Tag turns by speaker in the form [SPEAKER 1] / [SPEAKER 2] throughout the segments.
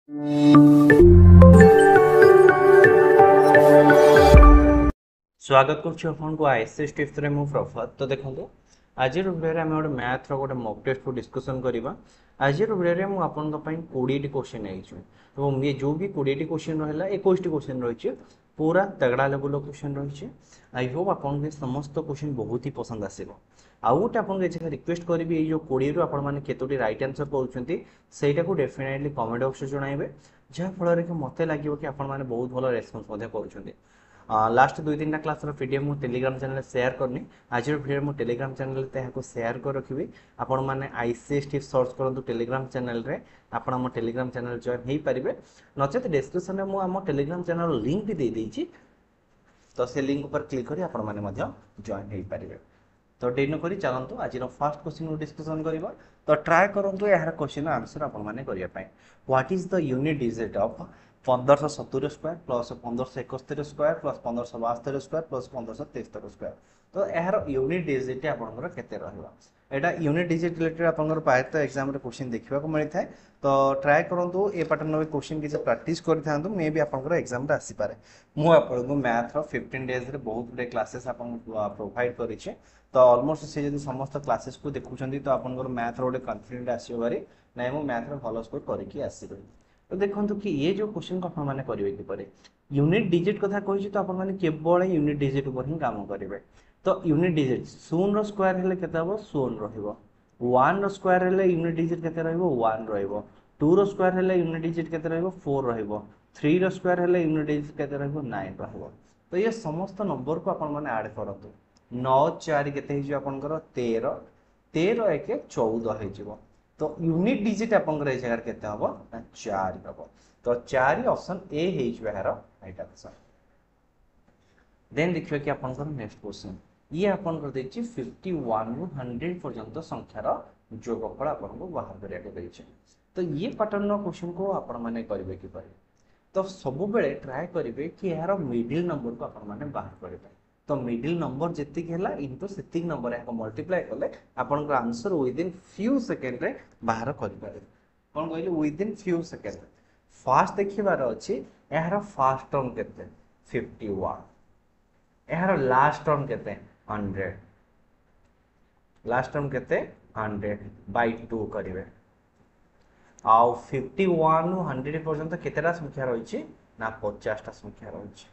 [SPEAKER 1] स्वागत करो ISS tips रे मु प्रफत। तो देखो आज वीडियो आम गोटे मैथ रोटे मक टेस्ट को डिस्कसन करवा। आज वीडियो में मुझे 20 क्वेश्चन है ये जो भी 20 क्वेश्चन रहा 21 क्वेश्चन रही पूरा तगड़ा लेवल क्वेश्चन रही। आई होप आपको समस्त क्वेश्चन बहुत ही पसंद आसो। आउ गोटे आपको रिक्वेस्ट करी ये जो 20 रु आपड़ी रईट आंसर करा को डेफिनेटली कमेंट बॉक्स में जनइबे जहाँफल कि मत लगे कि आपने बहुत भल रेस्पन्स कर। लास्ट 2-3 क्लास पीडीएफ मु टेलीग्राम चैनल शेयर करनी। आज वीडियो मु टेलीग्राम चैनल को शेयर कर रखी। आपण मैंने आईसीएस टिप्स सर्च करूँ टेलीग्राम चैनल रे आपण मो टेलीग्राम चैनल जॉइन हो पारे। नचेत डिस्क्रिप्शन में मुझे टेलीग्राम चैनल लिंक भी दे देछि, तो से लिंक पर क्लिक करी आपण माने मध्य जॉइन हो पारे। तो डेरी न करी चलतु आज फर्स्ट क्वेश्चन को डिस्कसन करबा। तो ट्राई करंतु यार क्वेश्चन आंसर आपण माने करिया पय। What is the unit digit of 1570 square plus 1571 square plus 1572 square plus 1573 square. तो यार यूनिट डिजिट आपनकर केते रहबा। एटा यूनिट डिजिट रिलेटेड आपनकर पायत एग्जाम रे क्वेश्चन देखिबा को मिलथाय। तो ट्राई करंतु ए पैटर्न रे क्वेश्चन किछ प्रैक्टिस करथांतु मे बी आपनकर एग्जाम रे आसी पारे। मु आपनको मैथ रो 15 डेज रे बहुत बड़े क्लासेस आपन प्रोवाइड करिछे। तो ऑलमोस्ट से जदि समस्त क्लासेस को देखुछंती तो आपनकर मैथ रो गोटे कॉन्फिडेंट आसीबो बारी नै मु मैथ रो भलो स्कोर करके आसीबे। तो देखो कि ये जो क्वेश्चन को आप मैंने करेंगे किपर यूनिट डिजिट कथा कही तो आप केवल यूनिट डिजिट ऊपर ही काम करेंगे। तो यूनिट डिजिट शून रो स्क्वायर हेले केते हबो शून रहिबो, 1 रो स्क्वायर हेले यूनिट डिजिट केते रहइबो 1 रहइबो, 2 रो स्क्वायर हेले यूनिट डिजिट केते रहइबो 4 रहइबो, 3 रो स्क्वायर हेले यूनिट डिजिट केते रहइबो 9 रहइबो। तो ये समस्त नंबर को आपण माने ऐड करंतु 9 4 केते हिजो आपनकर 13, 13 1 14 हिजो। तो यूनिट डिजिट आपनकर ए जगह केते हबो 4 हबो। तो 4 ऑप्शन ए हिजो यार राइट आंसर। देन देखियो कि आपनकर नेक्स्ट क्वेश्चन ये आपनकर देछि 51 रु 100 पर्यंत संख्यार जोगफल आपनको बाहर करिया के दैछि। तो ये पैटर्न क्वेश्चन को आपण माने करिवे कि पारे। तो सब बेले ट्राई करिवे कि यार मिडिल नंबर को आपण माने बाहर करिवे। तो मिडिल नंबर जेतिक हैला इनटू सेतिक नंबर याको मल्टीप्लाई करले आपनकर answer within few second रे बाहर करि पारे। कोन कहले within few second. Fast देखिबार अछि यार फास्ट टर्म केते 51, यार लास्ट टर्म केते 100, लास्ट टर्म केते 100 बाय 2 करिवे। आउ 51 नु 100 पर्यंत केतेटा संख्या रहिछि ना 50 टा संख्या रहिछि।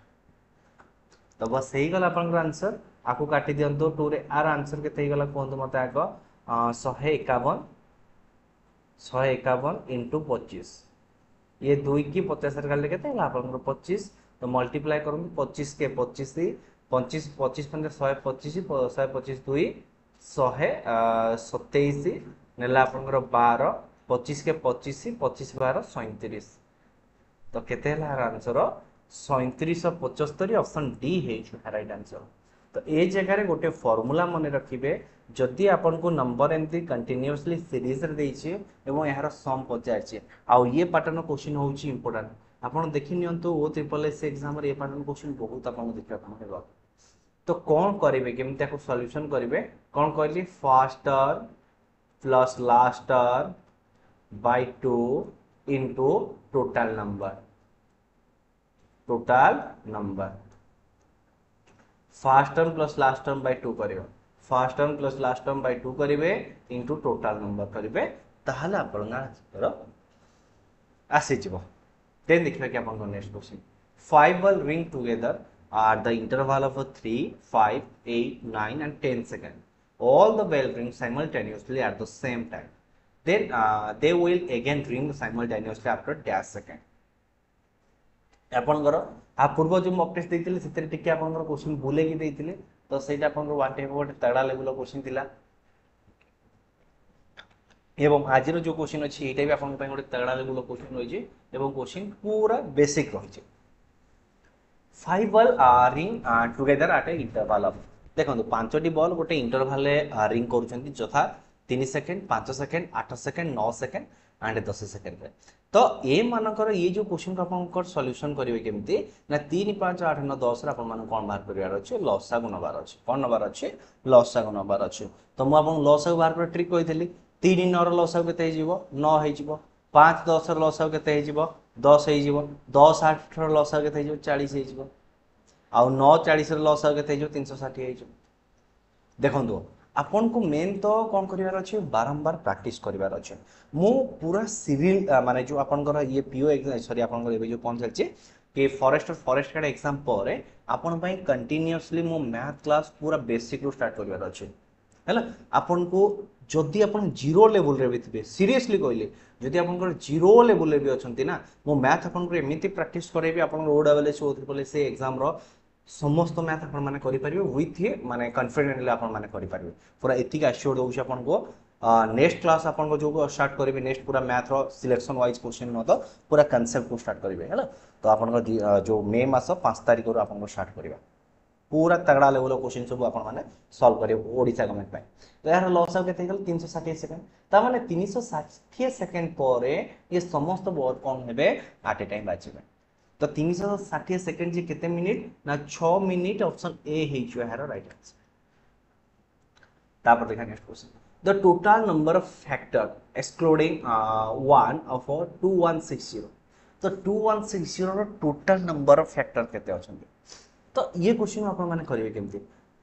[SPEAKER 1] तो बस सही गला आपनकर आंसर आको काटी दियंतो 2 रे आर आंसर केते ही गला कोन मते आको 151 into 25 ये 2 की 50 रे गले केते हला आपनकर 25। तो मल्टीप्लाई करन 25 के 25 25 25 पंदे 125 125 2 127 नेला आपनकर 12 25 के 25 25 12 37। तो केते हला आंसर 3775 ऑप्शन डी है राइट आंसर। तो ए जगह रे गोटे फार्मूला मन रखिबे जदि आपन को नंबर एमती कंटीन्यूअसली सीरीज रे देछि एवं यार सम पचारछि आ ये पैटर्न क्वेश्चन होछि इंपोर्टेंट आपन देखि नियंतु ओ ट्रिपल एस एग्जाम रे ए पैटर्न क्वेश्चन बहुत आपन देखा पड़ेगा। तो कौन करेंगे केमती आपको सॉल्यूशन करेंगे कौन कहली फास्टर प्लस लास्टर by 2 into total number first term plus last term by 2 करियो first term plus last term by 2 करिवे इनटू टोटल नंबर करिवे ताहले आपन आंसर आसी जिवो। देन देखिबा कि आपन next question 5 ball ring together at the interval of 3 5 8 9 and 10 seconds all the bell ring simultaneously at the same time then they will again ring simultaneously after dash second। आपनकर आ पूर्व जो mock test देथिले सेतरे टिके आपनकर question भूले कि देथिले तो सेटा आपनकर वन टाइप गोटे तगड़ा लेवल क्वेश्चन थिला एवं आज जो क्वेश्चन अछि एटा भी आपन पय गोटे तगड़ा लेवल क्वेश्चन होई जे एवं क्वेश्चन पूरा बेसिक रहि जे 5 ball ring together at A interval of देखो 5टी बॉल गोटे इंटरवल रिंग करूछंती जथा 3 second 5 second 8 second 9 second and 10 second रे। तो ए मानकर ये जो क्वेश्चन को आपन सॉल्यूशन करिवे केमती ना 3 5 8 9 10 रे आपन मान कोन बाहर करिवार अछि लसागु नबार अछि कोन नबार अछि लसागु नबार अछि। तो मु आपन लसागु बाहर कर ट्रिक कहितली 3 9 रो लसागु केते हिजिवो 9 हिजिवो 5 10 ର ଲସାଗୁ କେତେ ହେଇଯିବ 10 ହେଇଯିବ 10 8 ର ଲସାଗୁ କେତେ ହେଇଯିବ 40 ହେଇଯିବ ଆଉ 9 40 ର ଲସାଗୁ केते जो 360 हे जो देखंतु आपन को मेन तो कोन करिवार अछि बारंबार प्रैक्टिस करिवार अछि मु पूरा सिविल माने जो आपन को ये पीओ एग्जाम सॉरी आपन को जो कोन चलछि कि फॉरेस्ट कार्ड एग्जाम पर आपन पई कंटीन्यूअसली मु मैथ क्लास पूरा बेसिक रू स्टार्ट करिवार अछि हैला आपन को जदि आपन जीरो लेवल रे बिथिबे सीरियसली कहले जदि आपन को जीरो लेवल रे भी अछंती ना मु मैथ आपन को एमिति प्रैक्टिस करेबी आपन ओडब्ल्यूएस ओथ्रिपल से एग्जाम रो समस्त मैथ अपन माने करि परिबे विथ ये माने कॉन्फिडेंटली अपन माने करि परिबे पूरा एतिक एश्योर्ड होउछ अपन को नेक्स्ट क्लास अपन को जो स्टार्ट करिवे नेक्स्ट पूरा मैथ रो सिलेक्शन वाइज क्वेश्चन न तो पूरा कांसेप्ट को स्टार्ट करिवे हैला तो अपन को जो मे मास 5 तारिख रो अपन को स्टार्ट करिवा पूरा तगड़ा लेवल क्वेश्चन सब अपन माने सॉल्व करिवे ओडिसा गवर्नमेंट पाए तो यार लॉस आउट केते गल 360 सेकंड ता माने 360 सेकंड परे ये समस्त वर्ड कोन हेबे एट ए टाइम बाजिबे तो 360 सेकंड जे केते मिनिट ना 6 मिनिट ऑप्शन ए हेइछु यार राइट आंसर तापर देखा next question the total number of factor excluding 1 of 2160 तो 2160 रो टोटल नंबर ऑफ फैक्टर केते अछंती तो ये क्वेश्चन आपण माने करिवे केमती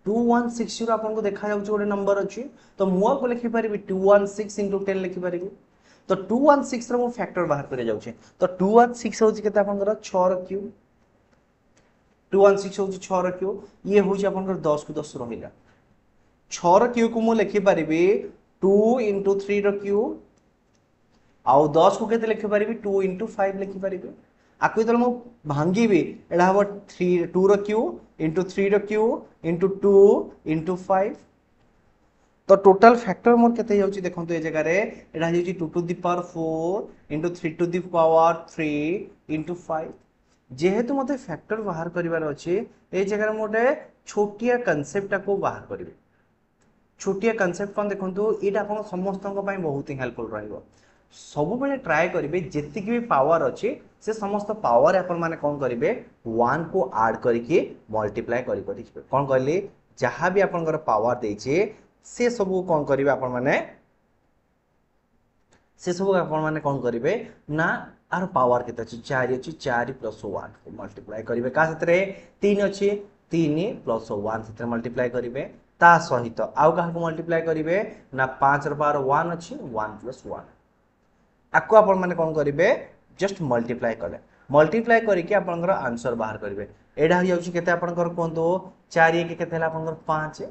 [SPEAKER 1] 2160 आपन को देखा जाउछ गोटे नंबर अछि तो मुआ को लिखि परिबी 216 * 10 लिखि परिबी तो 216 रो फैक्टर बाहर करे जाउछ तो 216 होछि केते आपन को 6 रो क्यूब 216 होछि 6 रो क्यूब ये होछि आपन को 10 को 10 रहिला 6 रो क्यूब को मु लिखि परिबी 2 * 3 रो क्यूब आउ 10 को केते लिखि परिबी 2 * 5 लिखि परिबी आकु तल मु भांगीबी एडा हबो 3 2 रो क्यूब * 3 रो क्यूब * 2 * 5 तो टोटल फैक्टर मोर केते जाउची देखंतु ए जगह रे एडा जाउची 2 to the power 4 * 3 to the power 3 * 5 जेहेतु मते फैक्टर बाहर करिवार अछि ए जगह रे मोटे छोटिया कांसेप्ट को बाहर करिवे छोटिया कांसेप्ट कोन देखंतु एटा अपन समस्त को पई बहुत ही हेल्पफुल रहइबो सब बेले ट्राई करिवे जेतिक भी पावर अछि से समस्त पावर अपन माने कोन करिवे 1 को ऐड करके मल्टीप्लाई करि करिवे कोन कहली जहां भी अपन पावर देछे से सब कोन करिवे अपन माने से सब अपन माने कोन करिवे ना आर पावर केते अछि 4 अछि 4 + 1 को मल्टीप्लाई करिवे का सतरे 3 अछि 3 + 1 सतरे मल्टीप्लाई करिवे ता सहित आउ का को मल्टीप्लाई करिवे ना 5 ର पावर 1 अछि 1 + 1 आको अपन माने कोन करिवे जस्ट मल्टीप्लाई कले मल्टीप्लाई करके आपनकर आंसर बाहर करिवे एडा हो जाउची केते आपनकर कोंतो 4 1 केते हला आपनकर 5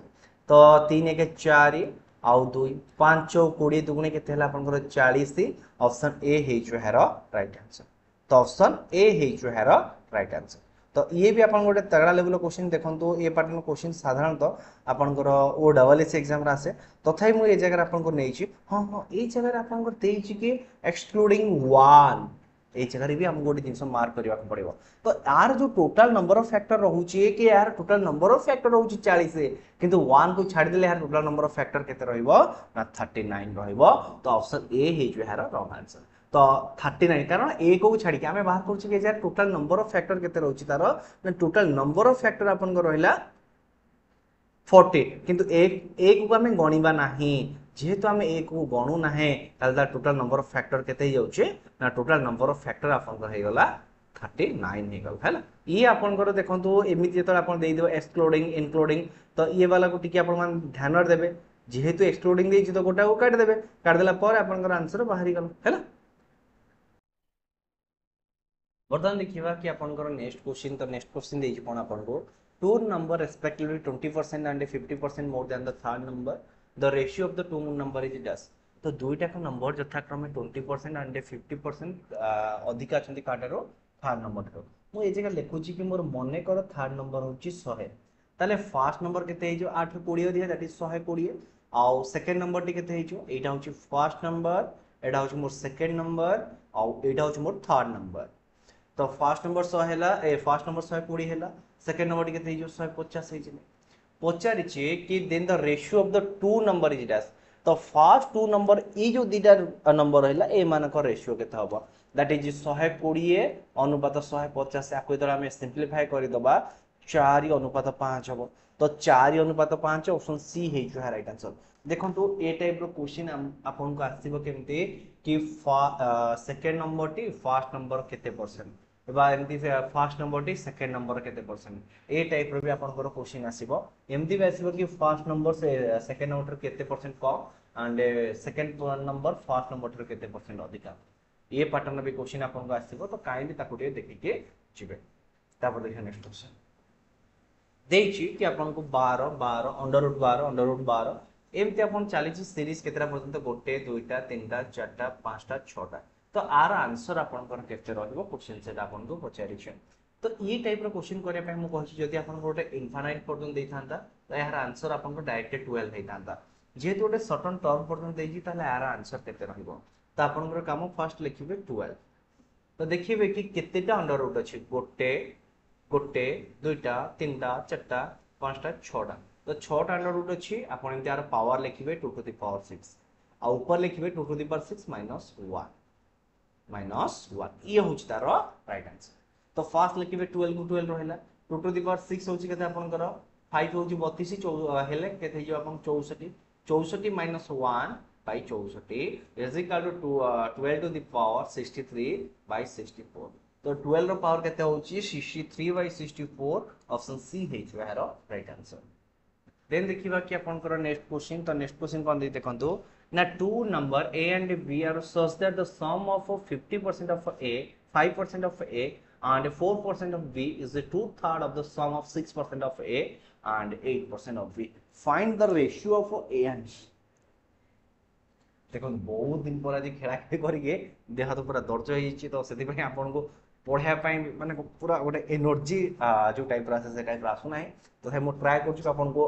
[SPEAKER 1] तो 3 1 4 आउ 2 5 4 20 दुगुणे केते हला आपनकर 40 ऑप्शन ए हेचो हेर राइट आंसर तो ऑप्शन ए हेचो हेर राइट आंसर तो ये भी आपन गोटे तगड़ा लेवल क्वेश्चन देखंतु ए पैटर्न क्वेश्चन साधारणतः आपनकर ओ डबलएस एग्जाम रा आसे तथापि मु ए जगह आपन को नेछि हां हां ए जगह आपन को देछि कि एक्सक्लूडिंग 1 ए जगह रे भी हम गोटे जिंस मार्क करबा को पड़िबो तो यार जो टोटल नंबर ऑफ फैक्टर रहउची कि यार टोटल नंबर ऑफ फैक्टर रहउची 40 किंतु 1 को छाडी देले यार टोटल नंबर ऑफ फैक्टर केते रहइबो ना 39 रहइबो तो ऑप्शन ए हे जो यार रॉन्ग आंसर तो 39 कारण ए को छाडी के हमें बाहर करछि कि यार टोटल नंबर ऑफ फैक्टर केते रहउची तारो ना टोटल नंबर ऑफ फैक्टर अपन को रहिला 40 किंतु एक को हमें गणिबा नाही जेहेतु आम एक को गणु ना टोटल नंबर ऑफ फैक्टर केते जाउचे ना टोटल नंबर ऑफ फैक्टर आपन हे गला 39 हे गल हैला ये आपन को देखंतु एमिति जेतल आपन देइ देबो एक्सक्लूडिंग इंक्लूडिंग तो ये वाला को टिके आपन मान ध्यान देबे जेहेतु एक्सक्लूडिंग देइ छि तो गोटा को काट देबे काट देला पर आपन को आंसर बाहरी गल हैला वर्तमान देखिबा कि आपन को नेक्स्ट क्वेश्चन देइ छि कोन आपन को two number respectively 20% and 50% more than the third number the ratio of the two number is dash तो दुईटा का नंबर यथाक्रमे 20% and 50% अधिक अछंती काटारो थर्ड नंबर रो मु ए जगह लिखुची कि मोर मने कर थर्ड नंबर होची 100 ताले फर्स्ट नंबर केते हे जो 8 20 दिया दैट इज 120 आउ सेकंड नंबर टी केते हे जो एटा होची फर्स्ट नंबर एटा होची मोर सेकंड नंबर आउ एटा होची मोर थर्ड नंबर तो फर्स्ट नंबर 100 हैला ए फर्स्ट नंबर 120 हैला सेकंड नंबर टी केते जो 150 हे जे पचारि छे कि then the ratio of the two number is dash तो फर्स्ट टू नंबर ई जो दीटा नंबर हैला ए मान को रेशियो केते हबो दैट इज 120 अनुपात 150 आको तो हम सिंपलीफाई करि दबा 4 अनुपात 5 हबो तो 4 अनुपात 5 ऑप्शन सी हे जो राइट आंसर देखंतु ए टाइप रो क्वेश्चन आपन को आसीबो केमते कि second number T first number केते परसेंट एबा एमती first number T second number केते परसेंट ए टाइप रो भी आपनकर क्वेश्चन आसीबो एमती भी आसीबो कि फर्स्ट नंबर से सेकेंड नंबर केते percent come and second number first number केते परसेंट अधिका ये पैटर्न भी क्वेश्चन आपनको आसीबो तो काइंडली ताको टे देखिके जिवे तापर देखिए नेक्स्ट क्वेश्चन देछि कि आपनको 12 12 अंडर रूट 12 अंडर रूट 12 एमती अपन चली सीरीज केतरा पर्यंत गोटे दुईटा तीनटा चारटा पांचटा छटा तो आर आंसर आपनकर केते रहइबो क्वेश्चन सेटा आपनको पचारिछन तो ये टाइप रो क्वेश्चन करे पे हम कहछि जदि आपन गोटे इनफाइनाइट पर्यंत देथांता तो यार आंसर आपनको डायरेक्ट 12 हेतांता जेहेतु गोटे सर्टन टर्म पर्यंत देछि ताले आर आंसर केते रहइबो तो आपनकर काम फर्स्ट लिखिबे 12 तो देखिबे कि केतेटा अंडर रूट अछि गोटे गोटे दुईटा तीनटा चारटा पांचटा छटा तो छटा अंडर रूट अछि आपण एमती आर पावर लिखिबे 2 टू द पावर 6 आ ऊपर लिखिबे 2 टू द पावर 6 माइनस 1 ये होछि तार राइट आंसर तो फर्स्ट लिखिबे 12 को 12 रहला 2 टू द पावर 6 होछि केते आपनकर 5 होछि 32 हेले केते हिजो आपन 64 64 minus 1 by 64 is equal to 12 to the power 63 by 64 तो 12 रो पावर केते होची 63 by 64 ऑप्शन सी हेछि एହାର राइट आंसर देन देखिबा कि आपनकर नेक्स्ट क्वेश्चन तो नेक्स्ट क्वेश्चन कोन दै देखंतु ना two number a and b are such that the sum of 50% of a 5% of a and 4% of b is the 2/3 of the sum of 6% of a and 8% of b find the ratio of a and b देखो बहुत दिन पर आज खेला खेली करके देह तो पूरा दर्ज हो तो से आपन को पढ़ाया माने पूरा गोटे एनर्जी जो टाइप आसे से टाइप आसुना तो मु ट्राए कर आपन को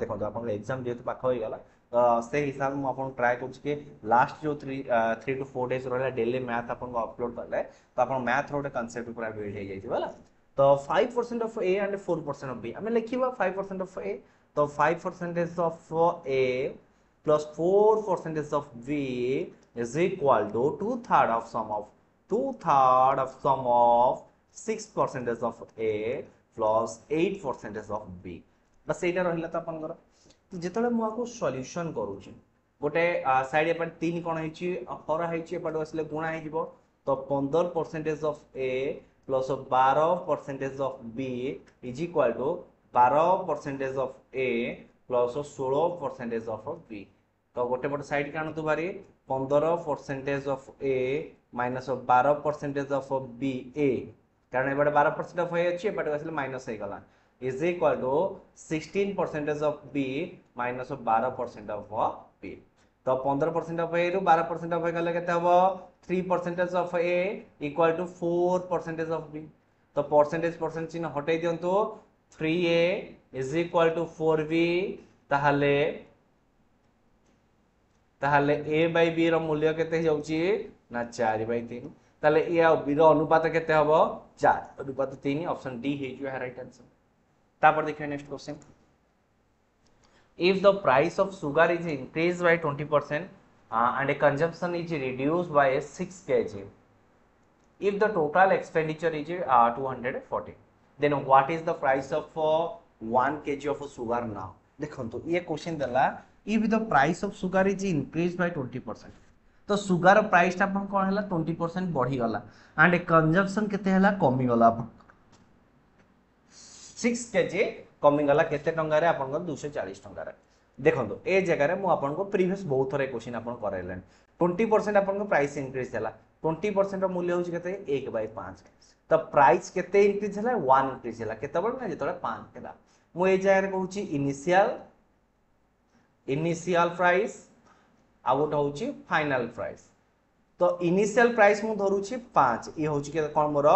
[SPEAKER 1] देखो आपन एग्जाम जेहेतु पाख हो गला तो से हिसाब में आपन ट्राए कर लास्ट जो 3 to 4 डेज रहला डेली मैथ आपन को अपलोड करले तो आपन मैथ रो कांसेप्ट पूरा बिल्ड हो जाई होला तो 5% of a and 4% of b हमें लिखिबा 5% ऑफ a तो 5% of a plus 4% of V is equal to 2/3 of sum of 6% of A plus 8% of B बस एटा रहला त अपन कर तो जेतले मु आको सॉल्यूशन करूची गोटे साइड एपट 3 कोन हेची हरा हेची एपट असले गुणा हे जिवो तो 15% of A plus 12% of B is equal to 12% of A plus 16% of B तो गोटे पट साइड कान तु बारी 15% of A minus 12% of B A कारण एबडे 12% of A अछि एबडे असले माइनस हे गला is equal to 16% of B minus 12% of B तो 15% of A रु 12% of A गले केते हबो 3% of A equal to 4% of B तो परसेंटेज चिन्ह हटै दियंतु 3A is equal to 4B ताहले ताहले a by b रो मूल्य केते जाउची ना 4 by 3 ताहले a और b रो अनुपात केते हबो 4 अनुपात 3 ऑप्शन डी हे जो है राइट आंसर तापर देखिए next question if the price of sugar is increased by 20% and a consumption is reduced by 6 kg if the total expenditure is 240 then what is the price of 1 kg of sugar now देखंतु ये question देला if the price of sugar is increased by 20% तो sugar price ता अपन कोन हला 20% बढ़ी गला and consumption केते हला कमी गला अपन 6 केजी कमी गला केते टंगा रे अपन को 240 टंगा रे देखंतु ए जगह रे मु अपन को प्रीवियस बहुत थरे क्वेश्चन अपन करैलन 20% अपन को प्राइस इंक्रीज हला 20% रो मूल्य होची केते 1/5 तो प्राइस केते इंक्रीज हला 1 इंक्रीज हला केते बळ ना जेतोले 5 हला मु ए जगह रे कहूची इनिशियल प्राइस आ गोटे होची फाइनल प्राइस तो इनिशियल प्राइस मु धरुची 5 ये होची के कोन मोर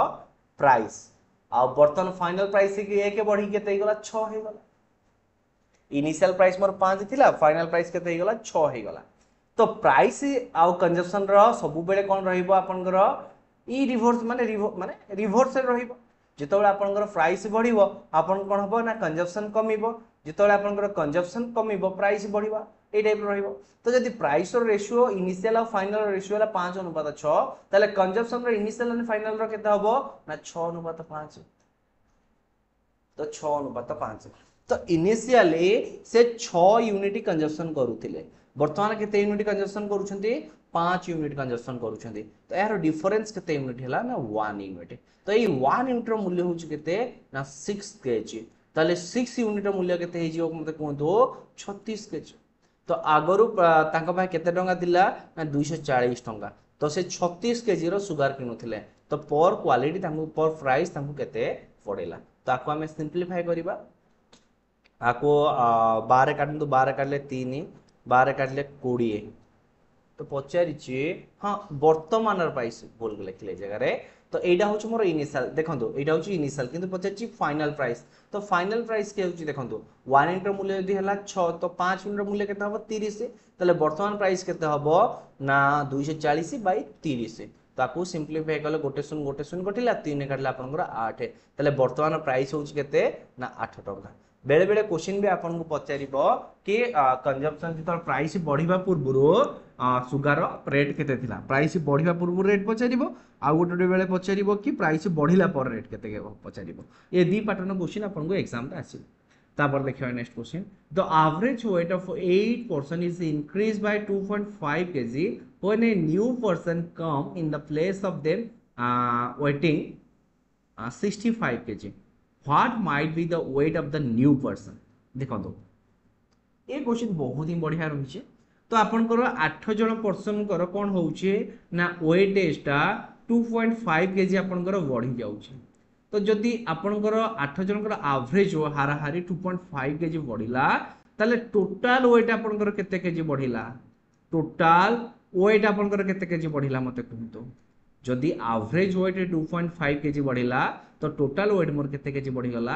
[SPEAKER 1] प्राइस आ वर्तमान फाइनल प्राइस के 1 बढ़ी के तई गला 6 हे गला इनिशियल प्राइस मोर 5 थिला फाइनल प्राइस के तई गला 6 हे गला तो प्राइस आ कंजम्पशन रो सब बेले कोन रहिबो आपनकर ई रिवर्स माने रिवर्स रहिबो जेतोले आपनकर प्राइस बढ़िबो आपन कोन हबो ना कंजम्पशन कमिबो जेतोले आपनकर कंजम्पशन कमिबो प्राइस बढ़िबो ए टाइप रहिबो तो जदि प्राइस रो रेशियो इनिशियल और फाइनल रेशियो ला 5:6 ताले कंजम्पशन रो इनिशियल और फाइनल रो केते हबो ना 6:5 तो 6:5 तो इनिशियली से 6 यूनिट कंजम्पशन करूथिले वर्तमान केते यूनिट कंजम्पशन करूछंती 5 यूनिट कंजप्शन करूछंती तो यार डिफरेंस केते यूनिट हैला ना 1 यूनिट तो एई 1 यूनिट रो मूल्य होउछ केते ना 6 केजी ताले 6 यूनिट रो मूल्य केते हे जिवो मते कोंतो 36 केजी तो आगरु तांका पाए केते टंका दिला ना 240 टंका तो से 36 केजी रो सुगर किनुथिले तो पर क्वालिटी तांको पर प्राइस तांको केते पड़ेला तो आको हमें सिंपलीफाई करिबा आको 12 काटନ୍ତୁ 12 काटले 3 12 काटले 20 तो पचारिछि हाँ वर्तमान प्राइस बोल लिखले जगह तो एटा होछ मोर इनिशियल देखंतु एटा होछ इनिशियल किंतु पचारिछि फाइनल प्राइस तो फाइनल प्राइस के होछ देखंतु 1 यूनिट रो मूल्य यदि हला 6 तो 5 यूनिट रो मूल्य केते हबो 30 तले वर्तमान प्राइस केते हबो ना 240 बाय 30 ताकू सिंपलीफाई कले गोटे शून्य कटिला 3 काटला आपनकर 8 तले वर्तमान प्राइस होछ केते ना 8 टका बेले बेले क्वेश्चन भी आपन को पचारिबो कि कंजम्पशन जित प्राइस बढ़िबा पूर्वरु सुगार रेट केते थिला प्राइस बढ़िबा पूर्वरु रेट पचारिबो आ गोटे बेले पचारिबो कि प्राइस बढ़िला पर रेट केते पचारिबो ये दी पैटर्न क्वेश्चन आपन को एग्जाम रे आसी तापर देखियो next question the average weight of 8 person is increase by 2.5 kg when a new person come in the place of them waiting 65 kg what might be the weight of the new person देखो ये question बहुत ही बढ़िया रही तो आपनकर 8 जन person कर कौन होउछे ना वेट एस्टा 2.5 kg आपनकर बढ़ी जाउछे तो जदि आपनकर 8 जनकर एवरेज हाराहारी 2.5 kg बढ़िला ताले टोटल वेट आपनकर केते केजी बढ़िला टोटल वेट आपनकर केते केजी बढ़िला मते कहंतो जदि एवरेज वेट 2.5 kg बढ़िला तो टोटल वेट मोर केते केजी बढ़ी गला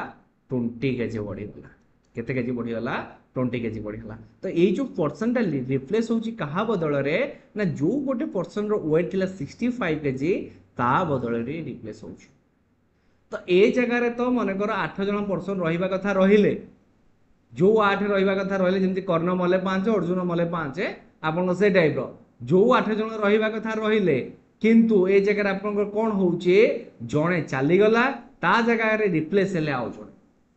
[SPEAKER 1] 20 kg बढ़ी गला केते केजी बढ़ी गला 20 kg बढ़ी गला तो एई जो पर्सन ता रिप्लेस होची कहा बदल रे ना जो गोटे पर्सन रो वेट थिला 65 kg ता बदल रे रिप्लेस होची तो ए जगह रे तो माने कर 8 जन पर्सन रहिबा कथा रहिले जो 8 रहिबा कथा रहिले जेंति कर्ण मले 5 अर्जुन मले 5 आपन से टाइप रो जो 8 जन रहिबा कथा रहिले किंतु ए जगह आपन कोन होउचे जणे चाली गला ता जगह रे रिप्लेस हेले आउ जणे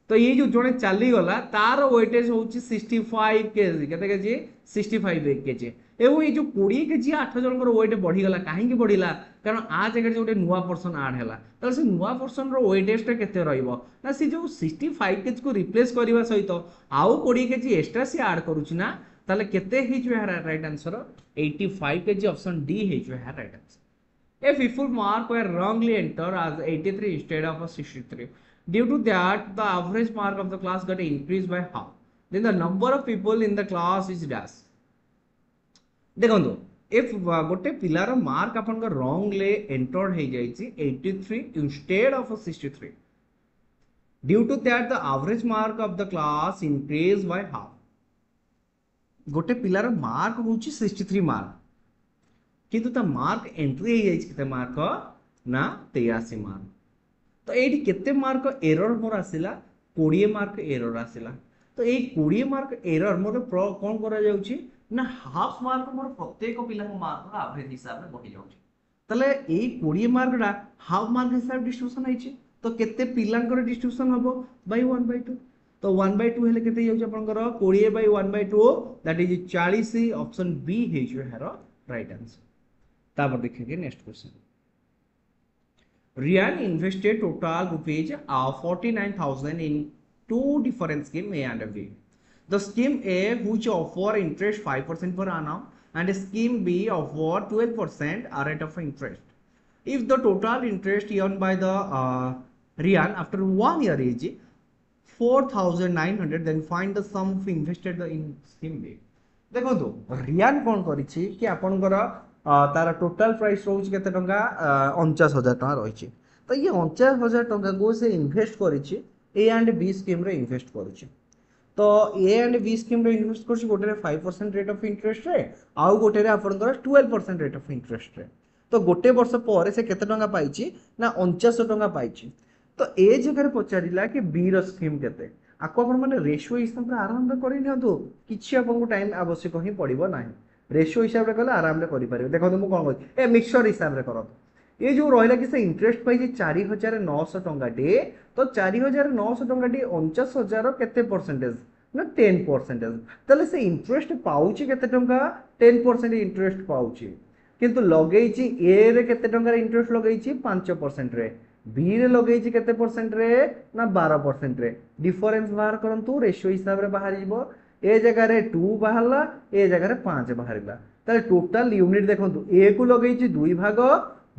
[SPEAKER 1] तो ये जो जणे चाली गला तार वेटेज होउची 65 केजी केते केजी 65 केजी एवं ये जो 20 केजी 8 जनकर वेट बढ़ी गला काहे की बढ़िला कारण आ जगह जो गोटे नुवा पर्सन ऐड हैला त से नुवा पर्सन रो वेटेज टा केते रहइबो ना से जो 65 केजी को रिप्लेस करबा सहित आउ 20 केजी एक्स्ट्रा से ऐड करूची ना ताले केते हे जो right answer 85 KG option D हे जो right answer If people mark were wrongly entered as 83 instead of a 63. Due to that, the average mark of the class got increased by half. Then the number of people in the class is dash. देखो if गोटे पिलार mark अपन wrongly entered है जाइए 83 instead of a 63. Due to that, the average mark of the class increased by half. गोटे पिलार mark होची 63 mark किंतु ता mark entry हे जाइछ केते मार्क ना 83 मार्क तो एठी केते मार्क एरर मोर आसिला 20 मार्क एरर आसिला तो ए 20 मार्क एरर मोर कोन करा जाउची ना हाफ मार्क मोर प्रत्येक पिला को मार्क एवरेज हिसाब रे बढ़ी जाउची तले ए 20 मार्क डा हाफ मार्क हिसाब डिस्ट्रीब्यूशन आइछ तो केते पिलांकर डिस्ट्रीब्यूशन हबो बाय 1/2 तो 1/2 हेले केते जाउची आपनकर 20 by 1/2 that is 40 option B हे जो हेरो राइट आंसर तापर देखेंगे next question Ryan invested total rupees 49,000 in two different scheme A and B. The scheme A which offer interest 5% per annum and scheme B offer 12% rate of interest. If the total interest earned by the Rian after 1 year is 4,900 then find the sum of invested in scheme B. देखो तो रियान कौन करिछि कि आपनकर तार total price रोज केते टंका 49,000 टंका रहिछि तो ये 49,000 टंका को से इन्वेस्ट करिछि ए एंड बी स्कीम रे इन्वेस्ट करिछि तो ए एंड बी स्कीम रे इन्वेस्ट करिछि गोटे रे 5% रेट ऑफ इंटरेस्ट रे आउ गोटे रे आपनकर 12% रेट ऑफ इंटरेस्ट रे तो गोटे वर्ष पर से केते टंका पाइछि ना 49,000 टंका पाइछि तो ए जगह रे पचारिला कि बी रो स्कीम केते आको अपन माने रेशियो हिसाब रे आराम रे करि नियंतु किछि अपन को टाइम आवश्यक ही पड़िबो नाही रेशियो हिसाब रे कले आराम रे करि परिबे देखो तुम कोन कहै ए मिक्सचर हिसाब रे करो ये जो रहिला कि से इंटरेस्ट पाइ 4,900 टंका टे तो 4,900 टंका टे 49,000 केते परसेंटेज ना 10% तले से इंटरेस्ट पाउची केते टंका 10% इंटरेस्ट पाउची
[SPEAKER 2] किंतु लगेइछि ए रे केते टंका इंटरेस्ट लगेइछि 5% रे, बी रे लगेइछि केते परसेंट रे ना 12% रे। डिफरेंस बाहर करंतु रेशियो हिसाब रे बाहर जिवो। ए जगह रे 2 बाहरला, ए जगह रे 5 बाहरला। ताले टोटल यूनिट देखंतु ए को लगेइछि 2 भाग,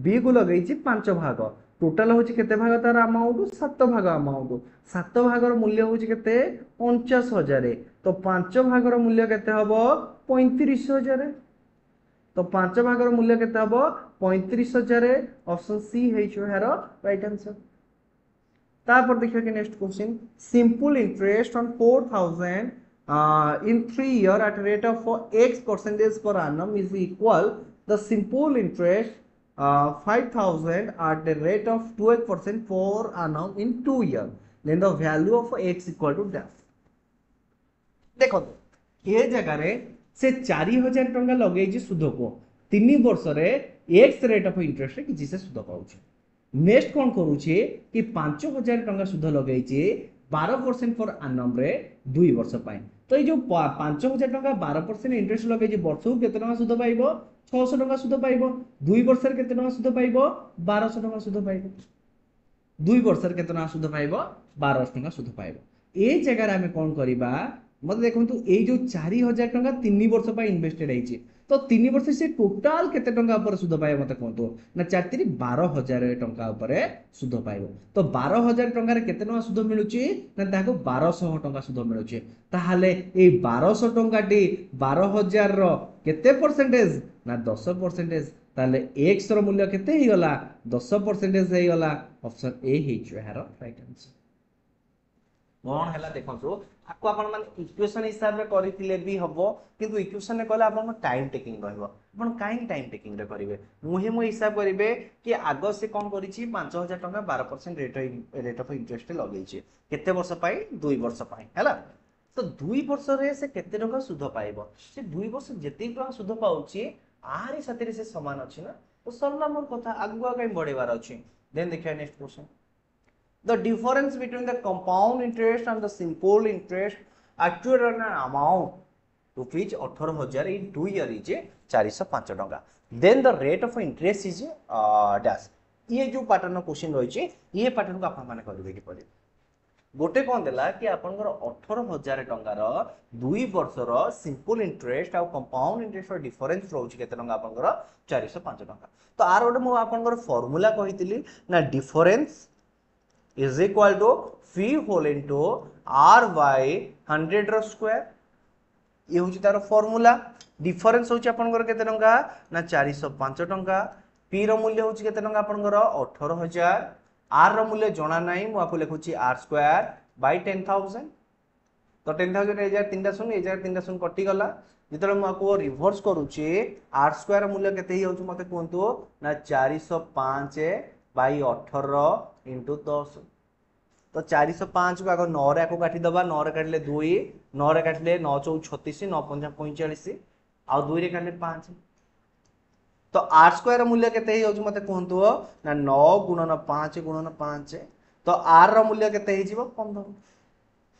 [SPEAKER 2] बी को लगेइछि 5 भाग। टोटल होछि केते भाग तार अमाउंट 7 भाग अमाउंट। 7 भागर मूल्य होछि केते 49,000। तो 5 भागर मूल्य केते हबो 35,000। तो 5 भागर मूल्य केते हबो 35,000। ऑप्शन सी हेइछो हेरो राइट आंसर। तापर देखियो कि next question, simple interest on 4,000 in 3 year at a rate of x percentage per annum is equal the simple interest 5,000 at the rate of 12% per annum in 2 year, then the value of x equal to dash। देखो ये जगह रे से 4,000 टंका लगे सुध को 3 वर्ष रे एक्स रेट ऑफ इंटरेस्ट रे किछि से सुध पाउछि। नेक्स्ट कौन करूछे कि 5,000 टंका सुध लगे 12% पर आनम रे 2 वर्ष पाए। तो ये जो 5,000 टंका 12% इंटरेस्ट लगे वर्ष को केते टंका सुध पाइबो 600 टंका सुध पाइबो। 2 वर्ष रे केते टंका सुध पाइबो 1200 टंका सुध पाइबो। 2 वर्ष रे केते टंका सुध पाइबो 1200 टंका सुध पाइबो। ए जगह रे हमें कौन करिबा मत देखंतु ए जो 4,000 टंका 3 वर्ष पाए इन्वेस्टेड हेछि। तो 3 वर्ष से टोटल केते टंका ऊपर सुध पाए मते कहंतु ना 4 3 12,000 टंका ऊपर सुध पाइबो। तो 12,000 टंका रे केते टंका सुध मिलुची ना ताको 1200 टंका सुध मिलुची। ताहाले ए 1200 टंका टी 12,000 रो केते परसेंटेज ना 10%। ताले x रो मूल्य केते हे गला 10% हे गला। ऑप्शन ए हेछु हेरो राइट आंसर।
[SPEAKER 1] कौन है देखो आपको आपण माने इक्वेशन हिसाब रे करिथिले भी हबो किंतु इक्वेशन ने कहले आपण टाइम टेकिंग रहबो। आपण काई टाइम टेकिंग रे करिवे मुहे मो हिसाब करिवे कि आगो से कोन करिछि 5,000 टंका 12% रेट ऑफ इंटरेस्ट लगेछि केते वर्ष पाई 2 वर्ष पाई हैला। तो 2 वर्ष रे से केते टंका सुध पाइबो से 2 वर्ष जेते टंका सुध पाउछि आरी साथी से समान अछि ना। तो सरला मोर कथा आगुआ काई बढ़ेबार अछि। देन देखिया next question, the difference between the compound interest and the simple interest actual an amount rupees 18,000 in 2 year is 405 टंका। then the rate of interest is dash। ये जो पैटर्न क्वेश्चन रही ये पैटर्न को आपण माने करबे कि पड़े। गोटे कौन देला कि आपनकर 18,000 टंकार 2 वर्षर सिंपल इंटरेस्ट आ कंपाउंड इंटरेस्ट डिफरेंस रहउछि केते टंका आपनकर 405 टंका। तो आर ओडे मो आपनकर फार्मूला कहितली ना difference is equal to phi whole into r by 100 रो स्क्वायर। ये होची तार फार्मूला। डिफरेंस होची आपनकर केते टंका ना 405 टंका। p रो मूल्य होची केते टंका आपनकर 18,000। r रो मूल्य जणा नाही मु आपको लिखुची r स्क्वायर बाय 10,000। तो 10,000 ए जाय 3 शून्य ए जाय 3 शून्य कटि गला। जेतले मु आपको रिवर्स करूची r स्क्वायर मूल्य केते ही होची मते कोंतु ना 405 बाई 18 इंटू 10। तो 405 को आगे 9 रे को काटी दबा 9 रे काटले 2 9 रे काटले 9 4 36 9 5 45 आ 2 रे काटले 5। तो r स्क्वायर मूल्य केते ही होची मते कहंतु ना 9 गुणन 5 गुणन 5। तो r रो मूल्य केते ही जीवो 15।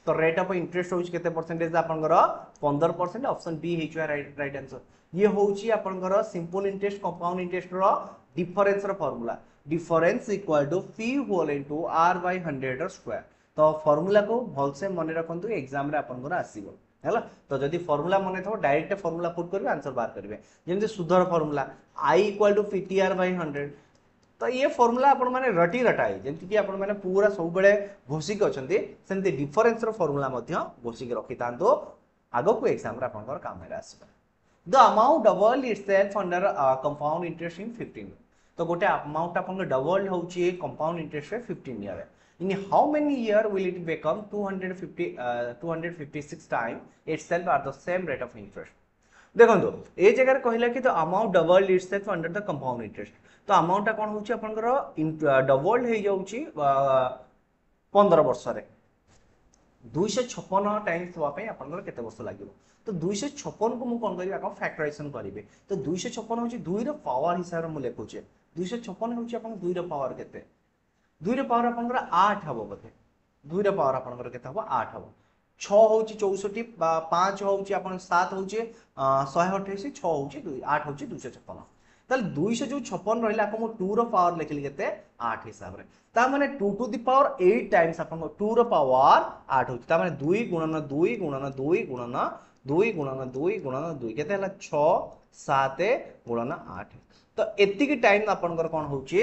[SPEAKER 1] तो रेट ऑफ इंटरेस्ट होची केते परसेंटेज आपनकर 15%। ऑप्शन बी हेचु राइट आंसर। ये होची आपनकर सिंपल इंटरेस्ट कंपाउंड इंटरेस्ट रो डिफरेंस रो formula. Difference equal to phi whole into r by 100 square. तो फार्मूला को भल से मन रखंतु एग्जाम रे आपनकर आसीबो हैला। तो जदी फार्मूला मन थो डायरेक्ट फार्मूला पुट करबे आंसर बाहर करबे। जेंति सुधर formula i equal to ptr by 100। तो ये फार्मूला आपण माने रटी रटाई जेंति कि आपण माने पूरा सब बेले घोषी के अछंती सेंति डिफरेंस रो फार्मूला मध्य घोषी के रखि तांतो आगो को एग्जाम रे आपनकर काम रे आसीबा। The amount double itself under compound interest in 15। तो गोटे अमाउंट आपन डबल होची कंपाउंड इंटरेस्ट रे 15 year. In how many year will it become 256 time itself at the same rate of interest. देखंतु ए जगह कहला कि the amount double itself under the compound interest. तो अमाउंट कोन होची आपनकर डबल हे जाउची 15 वर्ष रे 256 टाइम्स होवा पे आपनकर केते वर्ष लागिवो। तो 256 को मु कोन करिबा को फैक्टराइजेशन करिवे। तो 256 होची 2 रो पावर हिसाब रे मु लेखुचे। 256 होची आपन 2 रो पावर केते 2 रो पावर आपनकर 8 हबो बते। 2 रो पावर आपनकर केते हबो 8 हबो। 6 होची 64 5 होची आपन 7 होची 128 6 होची 2 8 होची 256।
[SPEAKER 2] ताले 200 जो 56 रहला आपन 2 रो पावर लिखली केते 8 हिसाब रे ता माने 2 टू द पावर 8 टाइम्स आपन 2 रो पावर 8 होची ता माने 2 गुणन 2 गुणन 2 गुणन 2 गुणन 2 गुणन 2 केते हला 6 7 गुणन 8 तो एतिकी टाइम आपनकर कोन होची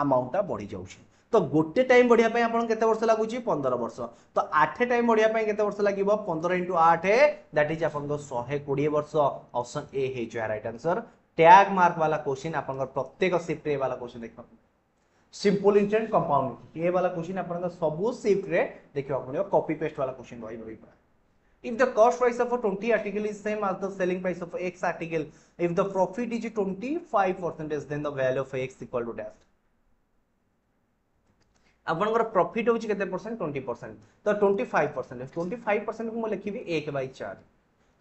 [SPEAKER 2] अमाउंट बढ़ी जाउची तो गोटे टाइम बढ़िया पे आपन केते वर्ष लागुची 15 वर्ष तो 8 टाइम बढ़िया पे केते वर्ष लागिवो 15 * 8 दैट इज आपन 120 वर्ष ऑप्शन ए हे जो राइट आंसर टैग मार्क वाला क्वेश्चन आपन प्रत्येक शिफ्ट रे वाला क्वेश्चन देखो सिंपल इंटेंट कंपाउंड ए वाला क्वेश्चन आपन सब शिफ्ट रे देखियो आपन कॉपी पेस्ट वाला क्वेश्चन रही if the cost price of a 20 article is same as the selling price of x article if the profit is 25% then the value of x equal to dash आपनकर profit होची केते percent 20% तो 25% 25% को म लिखिबी 1/4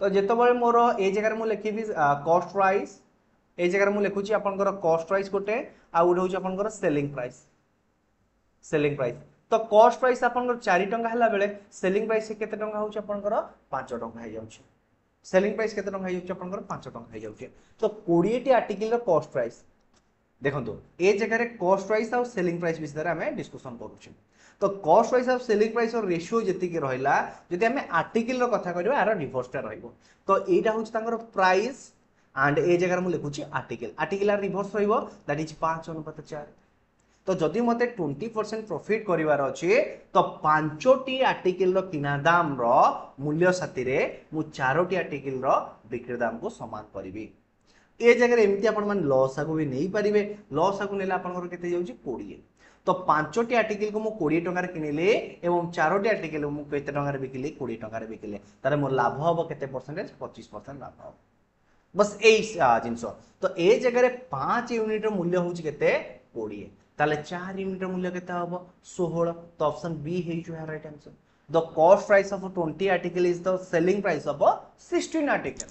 [SPEAKER 2] तो जेतो बळे मोर ए जगह रे म लिखिबी कॉस्ट प्राइस ए जगह रे म लिखुची आपनकर कॉस्ट प्राइस कोटे आ उडे होची आपनकर सेलिंग प्राइस तो कॉस्ट प्राइस आपनकर 4 टंका हला बेले सेलिंग प्राइस केते टंका होची आपनकर 5 टंका हे जाउची सेलिंग प्राइस केते टंका हे जाउची आपनकर 5 टंका हे जाउची तो 20 टी आर्टिकल रो कॉस्ट प्राइस देखो ए जगह कॉस्ट प्राइस और सेलिंग प्राइस विषय में आम डिस्कसन करुचे तो कॉस्ट प्राइस और सेलिंग प्राइस और रेशियो जी रहा जदि आम आर्टिकल कथा कह यार रिभर्सटा तो यहाँ हूँ प्राइस एंड ए जगह मुझे लिखुची आर्टिकल रिभर्स दैट इज 5:4 तो जदि मते 20% प्रॉफिट करिवार अछि तो 5टी आर्टिकल रो किना दाम रो मूल्य साथी रे मु 4टी आर्टिकल रो बिक्री दाम को समान करिवि ए जगह एमती आपण मान लॉस आगु भी नहीं पारिबे लॉस आगु नेला आपण केते जाउची 20 तो 5टी आर्टिकल को मु 20 टंका रे किनिले एवं 4टी आर्टिकल मु केते टंका रे बिकिले 20 टंका रे बिकिले तारे मोर लाभ हबो केते परसेंटेज 25% लाभ हबो बस एई जिंस तो ए जगह रे 5 यूनिट रो मूल्य होची केते 20 ताले 4 यूनिट रो मूल्य केते हबो 16 तो ऑप्शन बी हे जो है right answer the cost price of 20 article is the selling price of 16 article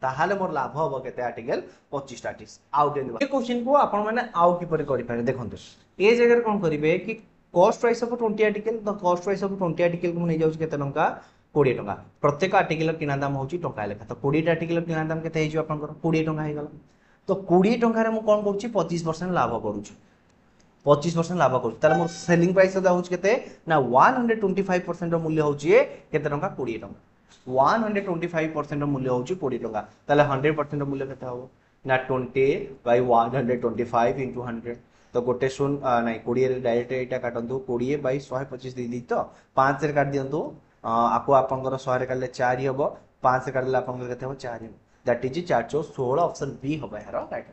[SPEAKER 2] ताहाले मोर लाभ हबो केते आर्टिकल 25 आर्टिकल आउट देबा ए क्वेश्चन को आपण माने आउ की परि करि पारे देखंतु ए जगह कोन करिवे कि cost price of 20 article the cost price of 20 article को नै जाउछ केते टंका 20 टंका प्रत्येक आर्टिकल किना दाम होची टंका लेखा तो 20 आर्टिकल किना दाम केते हेजो आपण 20 टंका हे गला तो 20 टंका रे मु कोन करूची 25% लाभ करूची 25% लाभ करूची ताले मोर सेलिंग प्राइस दा होची केते ना 125% रो मूल्य होची केते टंका 20 टंका 125% रो मूल्य होची 20 टंका ताले 100% रो मूल्य केते होबो ना 20/125 into 100 तो गोटे शून नहीं 20 रे डायरेक्ट एटा काटंतु 20/125 दी तो 5 रे काट दियंतु आको आपनकर 100 रे काटले 4 हबो 5 रे काटले आपनकर केते हो 4 दैट इज 4 16 ऑप्शन बी हबो यार राइट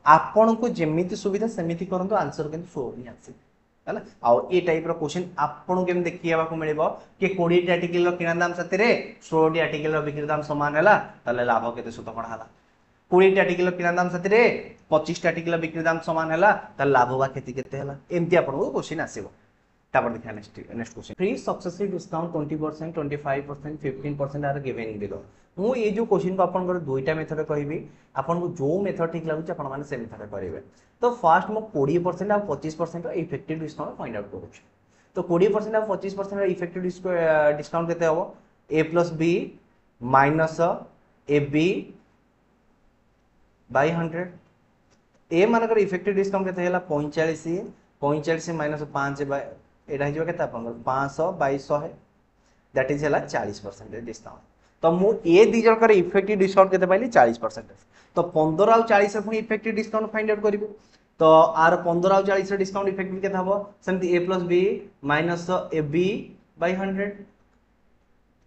[SPEAKER 2] आपन को जेमिति सुविधा सेमिति करंतु आंसर केन 16 आसी हला आ ए टाइप रो क्वेश्चन आपन केम देखियाबा को मिलबो कि 20 टी आर्टिकल रो किना दाम साथे रे 16 टी आर्टिकल रो बिक्री दाम समान हला ताले लाभ केते सुत कोन हला 20 टी आर्टिकल रो किना दाम साथे रे 25 टी आर्टिकल रो बिक्री दाम समान हला ताले लाभ बा खेती केते हला एमती आपन को क्वेश्चन आसीबो तापर देखा next question three successive discount 20% 25% 15% are given below मु ये जो क्वेश्चन को आपन दुईटा मेथड कहबी आपन को जो मेथड ठीक लागु आपन माने से मेथड करिवे तो फर्स्ट मो 20% और 25% इफेक्टिव डिस्काउंट फाइंड आउट करू तो 20% और 25% इफेक्टिव डिस्काउंट केते हबो a + b - ab by 100 ए मानकर इफेक्टिव डिस्काउंट केते हला 45 45 - 5 बाय एटा हिजो केते आपन 500 बाय 100 दैट इज हला 40% डिस्काउंट तो मु ए दी जन कर इफेक्टिव डिस्काउंट केते पाइली 40% तो 15 और 40 रे इफेक्टिव डिस्काउंट फाइंड आउट करिवो तो आर 15 और 40 रे डिस्काउंट इफेक्टिव केते हबो सेमति a + b - ab by 100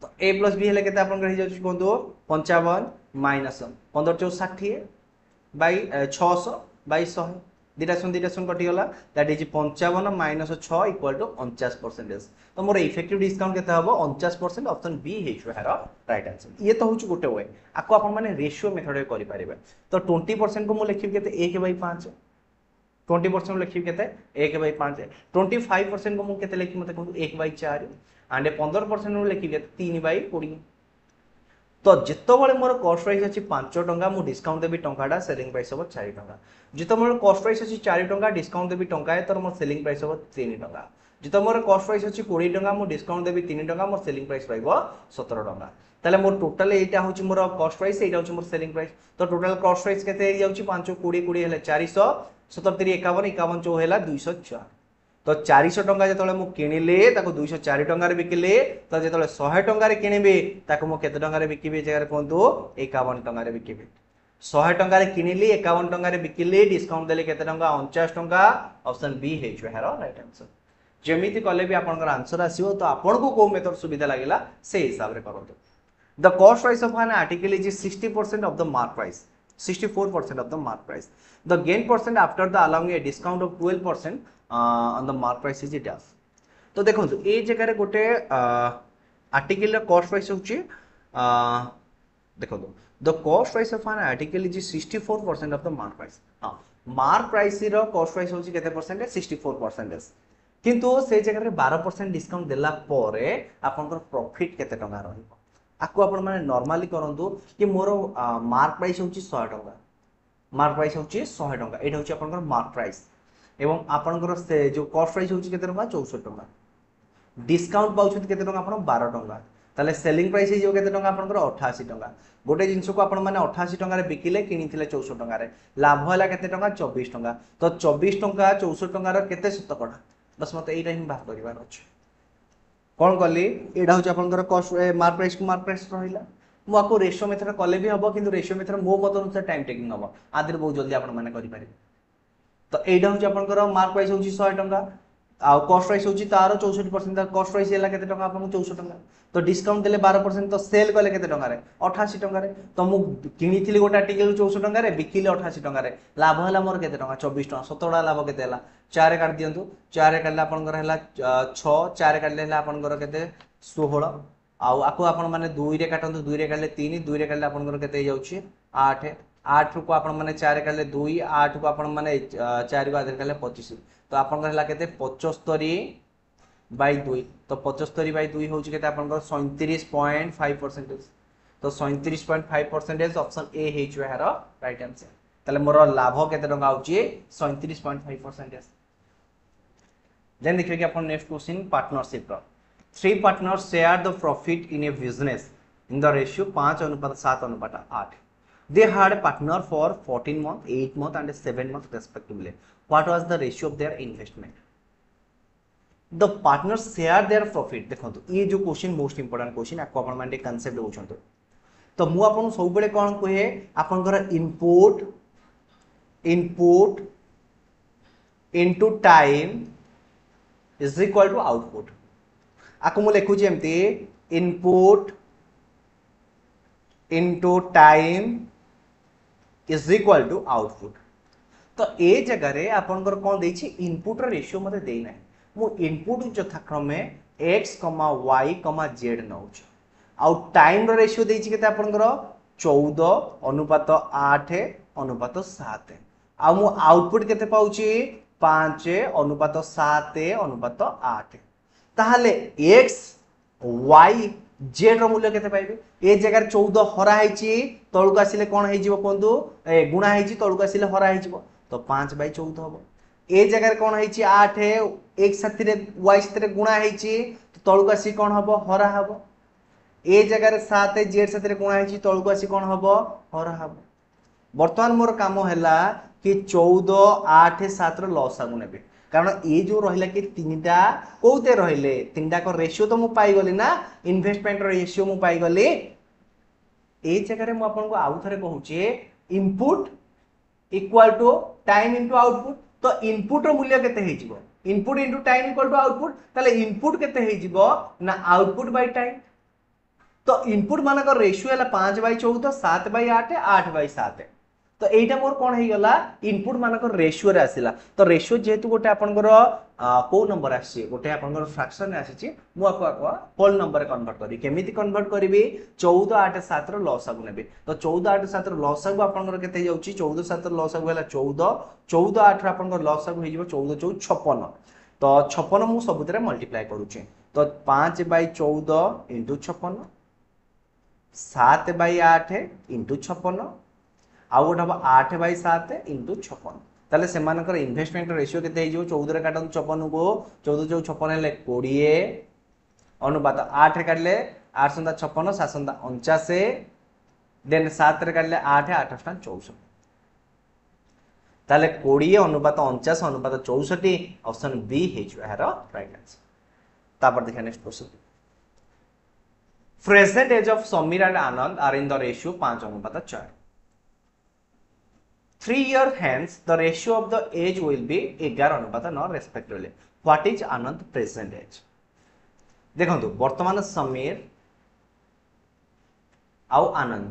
[SPEAKER 2] तो a + b हेले केते आपन कर हिजो कोंतो 55 - 15 * 60 बाय 600 बाय 100 दिटा सुन कटि गला दैट इज 55 - 6 = 49% तो मोर इफेक्टिव डिस्काउंट केते हबो 49% ऑप्शन बी हे जो है राइट आंसर ये तो होछु गोटे वे आको अपन माने रेशियो मेथड रे करि पारिबे तो 20% को मु लिखिब केते 1/5 20% लिखिब केते 1/5 25% को मु केते लिखि मते कहू 1/4 एंड 15% मु लिखिब केते 3/20
[SPEAKER 1] तो जितबले मोर कॉस्ट प्राइस अछि 5 टंका मु डिस्काउंट देबी टंकाटा सेलिंग प्राइस हो 4 टंका जितो मोर कॉस्ट प्राइस अछि 4 टंका डिस्काउंट देबी टंका तो मोर सेलिंग प्राइस हो 3 टंका जितो मोर कॉस्ट प्राइस अछि 20 टंका मु डिस्काउंट देबी 3 टंका मोर सेलिंग प्राइस रहइबो 17 टंका ताले मोर टोटल एटा होछि मोर कॉस्ट प्राइस एटा होछि मोर सेलिंग प्राइस तो टोटल कॉस्ट प्राइस केते हे जाउछि 5 20 20 हेले 400 17 3 51 51 4 हेला 204 तो 400 टंका जेतले मु किनिले ताको 204 टंका रे बिकिले तो जेतले 100 टंका रे किनिबे ताको मु केते टंका रे बिकिबे जगह कोंतु 51 टंका रे बिकिबे 100 टंका रे किनिली 51 टंका रे बिकिले डिस्काउंट देले केते टंका 49 टंका ऑप्शन बी हे जो हेरो राइट आंसर जेमिति कले भी आपनकर आंसर आसीबो तो आपन को को मेथड सुविधा लागिला से हिसाब रे करंतु the cost price of an article is 60% of the mark price 64% of the mark price. The gain percent after the allowing a discount of 12% on the mark price is it as. तो देखो ये जगह रे गोटे article cost price होची देखो the cost price of an article is 64% of the mark price हां mark price रो cost price होची केते परसेंट 64% किंतु से जगह रे 12% डिस्काउंट देला परे आपनकर प्रॉफिट केते टंका रहइबो आपको आपण माने नॉर्मली करंतु कि मोर मार्क प्राइस होची 100 टंका मार्क प्राइस होची 100 टंका एटा होची आपनकर मार्क प्राइस एवं आपनकर से जो कॉस्ट प्राइस होची केते टंका 64 टंका डिस्काउंट पाउछत केते टंका आपण 12 टंका ताले सेलिंग प्राइस हे जो केते टंका आपनकर 88 टंका गोटे जिंस को आपण माने 88 टंका रे बिकिले किनिथिले 64 टंका रे लाभ होला केते टंका 24 टंका तो 24 टंका 64 टंका रो केते शतकड़ा बस मते एटा ही बात करिवार अछि कौन कली एटा होची आपनकर कॉस्ट मार्क प्राइस रहिला मु आपको रेशियो मेथड कले भी हबो किंतु रेशियो मेथड मो मत अनुसार टाइम टेकिंग हबो आदिर बहुत जल्दी आपण माने करि पारे तो एटा होची आपनकर मार्क प्राइस होची 100 टंका आ कॉस्ट प्राइस होची तारो 64% कॉस्ट प्राइस हैला केते टंका आपन 64 टंका तो डिस्काउंट देले 12% तो सेल कले केते टंका रे 88 टंका रे तो मु किनिथिली गोटा आर्टिकल 64 टंका रे बिकिले 88 टंका रे लाभ हला मोर केते टंका 24 टंका 17 लाभ केते हला 4 काट दियंतु 4 काटले आपनकर हला 6 4 काटले हला आपनकर केते 16 आउ आको आपण माने 2 रे काटंतु 2 रे काटले 3 2 रे काटले आपनकर केते हे जाउची 8 8 को आपण माने 4 काटले 2 8 को आपण माने 4 को आधे काटले 25 तो आपनकर हला केते 75 बाय 2 तो 75 बाय 2 होची केते आपनकर 37.5% तो 37.5% ऑप्शन ए हे जो हेरो राइट आंसर ताले मोर लाभ केते टंका आउची 37.5% देन देखिए कि अपन नेक्स्ट क्वेश्चन पार्टनरशिप का three partners share the profit in A business in the ratio 5:7:8 they had a partner for 14 months 8 months and 7 months respectively what was the ratio of their investment the partners share their profit देखो ये जो question most important question आपको अपन माने concept होचंतो तो मु आपन सब बेले कोन कहे आपनकर input into time is equal to output आको मु लिखु जे एमती input into time is equal to output तो ए जगह रे आपनकर कोन देछि इनपुट रो रेशियो मते देई नै मु इनपुट यथाक्रमे x, y, z नउछ आउ टाइम रो रेशियो देछि केते आपनकर 14:8:7 आ मु आउटपुट केते पाउची 5:7:8 ताहले x y z रो मूल्य केते पाइबे ए जगह 14 हरा हैची तळुक आसीले कोन हे जीवो कोंदु ए गुणा हैची तळुक आसीले हरा हे जीवो तो 5/14 हबो ए जगह कोन हैची 8 x साथी रे y साथी रे गुणा हैची तो तळुक आसी कोन हबो हरा हबो ए जगह 7 z साथी रे गुणा हैची तळुक आसी कोन हबो हरा हबो वर्तमान मोर काम हैला कि 14 8 7 रो लॉस आगु नेबे कारण ये जो रहिला कि तीनटा कोते रहिले तीनटा को रेशियो तो मु पाई गली ना इन्वेस्टमेंट रेशियो मु पाई गली ए जगह रे मु आपन को आउ थरे कहूची input equal to time into output तो इनपुट रो मूल्य केते हे जिवो input into time equal to output ताले इनपुट केते हे जिवो ना आउटपुट बाय टाइम तो इनपुट माने को रेशियो हला 5/14 7/8 8/7 तो एटा मोर कोन हे गला इनपुट मानकर रेशियो रे आसिला तो रेशियो जेतु गोटे आपनकर को नंबर आसी गोटे आपनकर फ्रैक्शन रे आसी मु आपको होल नंबर रे कन्वर्ट करी केमिति कन्वर्ट करबी 14 8 7 रो लॉस आगु नेबे तो 14 8 7 रो लॉस आगु आपनकर केते जाउची 14 7 रो लॉस आगु हला 14 14 8 रो आपनकर लॉस आगु हे जिवो 14 14 56 तो 56 मु सबुतरे मल्टीप्लाई करूची तो 5/14 * 56 7/8 इंटू 56 आउ गोटे हम 8/7 इंटू 56 ताले सेमानकर इन्वेस्टमेंट रेशियो केते हे जो 14 रे काटन 56 को 14 जो 56 हेले 20 अनुपात 8 रे काटले 8 संदा 56 7 संदा 49 देन 7 रे काटले 8 8 संदा 64 ताले 20 अनुपात 49 अनुपात 64 ऑप्शन बी हे जो है राइट आंसर। तापर देखा next question present age of Sameer and Anand are in the ratio 5:4 3 years hence the ratio of the age will be 11:9 respectively what is Anand present age देखो वर्तमान समीर आउ आनंद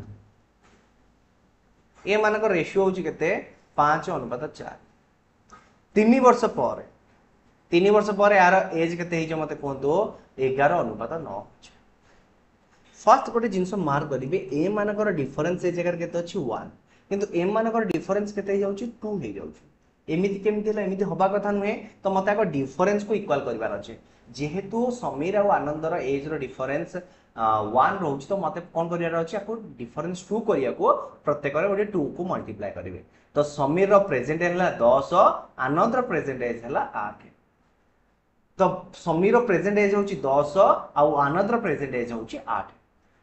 [SPEAKER 1] ए मानक रेशियो होची केते 5:4 3 वर्ष पर 3 वर्ष पर यार एज केते हे जो मते कोंतो 11:9 फर्स्ट गोटे जिनस मार्क करिवे ए मानकर डिफरेंस ए जगह केते अछि 1 किंतु एम मानकर डिफरेंस केते हे जाउची 2 हे जाउची एमिति केमिति हला एमिति होबा कथा नुहे तो मते आको डिफरेंस को इक्वल करबार अछि जेहेतु समीर और आनंद रो एज रो डिफरेंस 1 रहउची तो मते कोन करियार अछि आको डिफरेंस 2 करिया को प्रत्येक रे गोटे 2 को मल्टीप्लाई करिवे तो समीर रो प्रेजेंट हला 10 आनंद रो प्रेजेंट एज हला 8 तो समीर रो प्रेजेंट एज होची 10 आ आनंद रो प्रेजेंट एज होची 8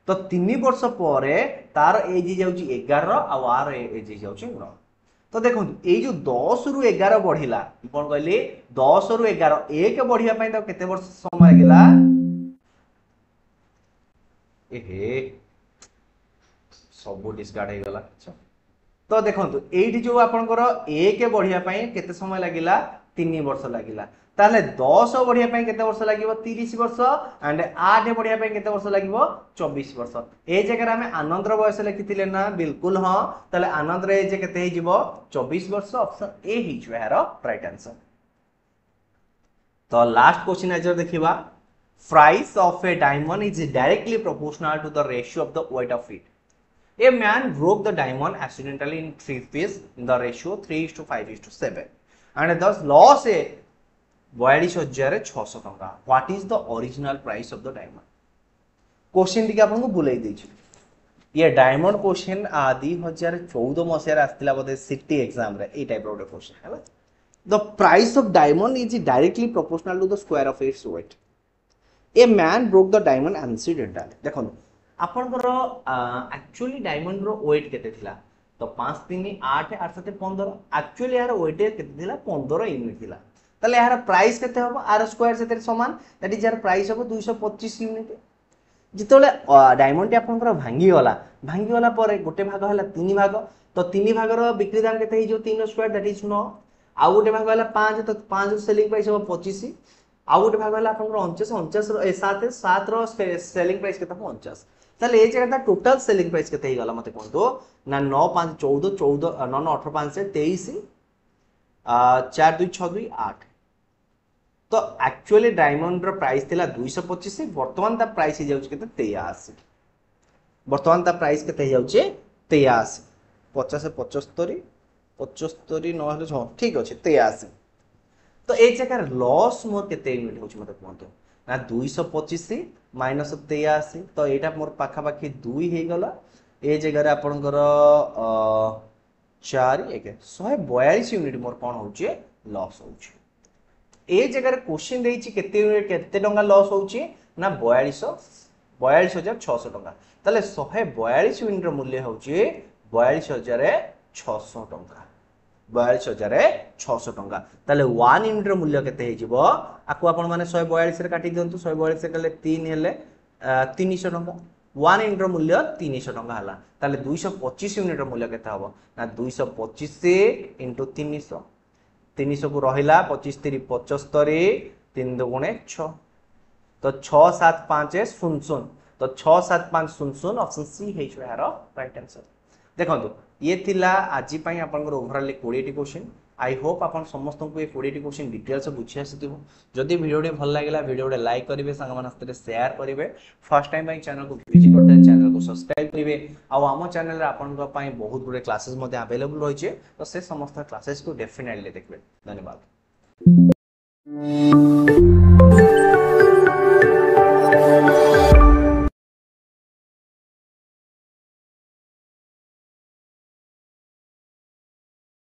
[SPEAKER 1] तो 3 वर्ष पर तार एज जाउची 11 आ आर एज जाउची 9 तो देखो ए जो 10 रु 11 बढ़िला कोन कहली 10 रु 11 एक बढ़िया पई तो केते वर्ष समय लागला एहे सब डिस्कार्ड हे गला तो देखो एठी जो आपनकर एक बढ़िया पई केते समय लागिला 3 वर्ष लागिला ताले 10 बढ़िया पई केते वर्ष लागिवो 30 वर्ष एंड 8 बढ़िया पई केते वर्ष लागिवो 24 वर्ष ए जगह में आनंद रो बयस लिखिथिले ना बिल्कुल हां ताले आनंद रे जे केते हे जिवो 24 वर्ष ऑप्शन ए ही जो है राइट आंसर। तो लास्ट क्वेश्चन आंसर देखिबा price of a diamond is directly proportional to the ratio of the weight of it A man broke the diamond accidentally in 3 pieces in the ratio 3:5:7 and thus lost a 42,600 टंका what is the original price of the diamond question टिके आपन को बुलाई देछि ये diamond question 2014 मसिया आस्तिला बोधे city exam रे ए type रो क्वेश्चन है the price of diamond is directly proportional to the square of its weight a man broke the diamond accidentally देखो आपनकर एक्चुअली डायमंड रो वेट केते थिला तो 5 3 8 8 7 15 एक्चुअली यार वेट केते थिला 15 यूनिट थिला ताले यार प्राइस केते होबो आर स्क्वायर से समान दैट इज यार प्राइस होबो 225 यूनिट जितोले डायमंड आपनकर भांगी वाला पर गोटे भाग हला 3 भाग तो 3 भाग रो बिक्री दाम केते हे जो 3 स्क्वायर दैट इज 9 आ गोटे भाग हला 5 तो 5 सेलिंग प्राइस होबो 25 आ गोटे भाग हला आपनकर 49 रो 7 रो सेलिंग प्राइस केते होबो 49 ताले ए जगह टोटल सेलिंग प्राइस केते हे गला मते कोन तो ना 9 5 14 14 9 9 18 5 से 23 4 2 6 2 8 तो एक्चुअली डायमंड रो प्राइस थिला 225 वर्तमान ता प्राइस हे जाउछ केते 83 वर्तमान ता प्राइस केते हे जाउछ 83 50 75 75 न हले 6 ठीक अछि 83 तो ए जगह लॉस मोर केते यूनिट होछ मते कोन ना 225 माइनस 83 तो एटा मोर पाखा पाखी 2 हे गला ए जगह रे आपनकर 4 1 142 यूनिट मोर कोन होचे लॉस होचे ए जगह रे क्वेश्चन देइछि केते यूनिट केते टंका लॉस होचे ना 42600 टंका ताले 142 यूनिट रो मूल्य होचे 42600 टंका 42600 टंका ताले 1 यूनिट रो मूल्य केते हे जिवो आकु आपण माने 142 रे काटी दियंतु 142 कले 3 हेले 300 टंका 1 यूनिट रो मूल्य 300 टंका हला ताले 225 यूनिट रो मूल्य केते हबो ना 225 * 300 300 को रहिला 25 3 75 3 2 गुणे 6 तो 6 7 5 0 0 तो 6 7 5 0 0 ऑप्शन सी हे जो यार राइट आंसर देखंतु ये थिला आजि पई आपनकर overall 20 T question I hope आपन समस्त को ये 40 टी क्वेश्चन डिटेल्स बुझी आसीथिबो जदि वीडियो टे भल लागला वीडियो टे लाइक करिवे संग मनस्ते शेयर करिवे फर्स्ट टाइम पई चैनल को विजिट करते चैनल को सब्सक्राइब करिवे आ हमर चैनल रे आपन को पई बहुत गुडे क्लासेस मध्ये अवेलेबल रहिचे तो से समस्त क्लासेस को डेफिनेटली देखबे धन्यवाद।